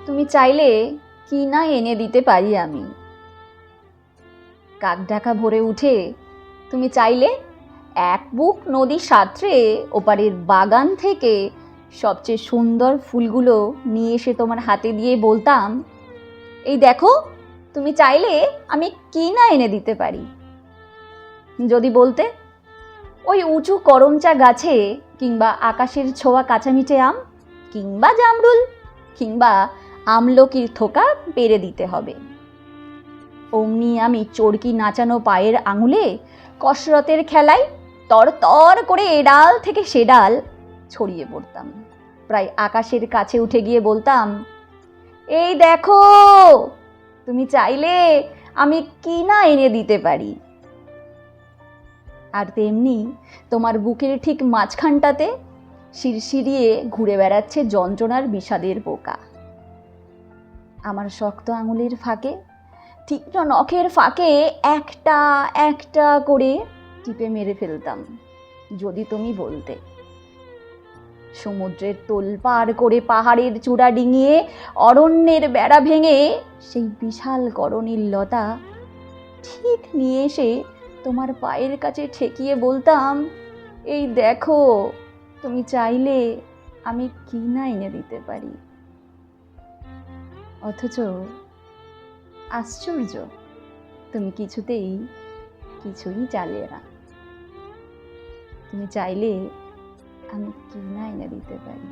তুমি চাইলে কি না এনে দিতে পারি আমি। কাকডাকা ভরে উঠে তুমি চাইলে এক বুক নদী সাঁতরে ওপারের বাগান থেকে সবচেয়ে সুন্দর ফুলগুলো নিয়ে এসে তোমার হাতে দিয়ে বলতাম, এই দেখো, তুমি চাইলে আমি কি না এনে দিতে পারি। যদি বলতে ওই উঁচু করমচা গাছে কিংবা আকাশের ছোঁয়া কাঁচামিঠে আম কিংবা জামরুল কিংবা আমলকির থোকা পেরে দিতে হবে, অমনি আমি চরকি নাচানো পায়ের আঙুলে কসরতের খেলায় তর তর করে এ ডাল থেকে সে ডাল ছড়িয়ে পড়তাম। প্রায় আকাশের কাছে উঠে গিয়ে বলতাম, এই দেখো, তুমি চাইলে আমি কি না এনে দিতে পারি। আর তেমনি তোমার বুকের ঠিক মাঝখানটাতে শিরশিরিয়ে ঘুরে বেড়াচ্ছে যন্ত্রণার বিষাদের পোকা। আমার শক্ত আঙুলের ফাঁকে, তীক্ষ্ণ নখের ফাঁকে একটা একটা করে টিপে মেরে ফেলতাম যদি তুমি বলতে। সমুদ্রের তোল পার করে পাহাড়ের চূড়া ডিঙিয়ে অরণ্যের বেড়া ভেঙে সেই বিশাল করণীর লতা ঠিক নিয়ে এসে তোমার পায়ের কাছে ঠেকিয়ে বলতাম, এই দেখো, তুমি চাইলে আমি কি না এনে দিতে পারি। অথচ আশ্চর্য, তুমি কিছুই চাইলে না। তুমি চাইলে আমি কি না এনে দিতে পারি।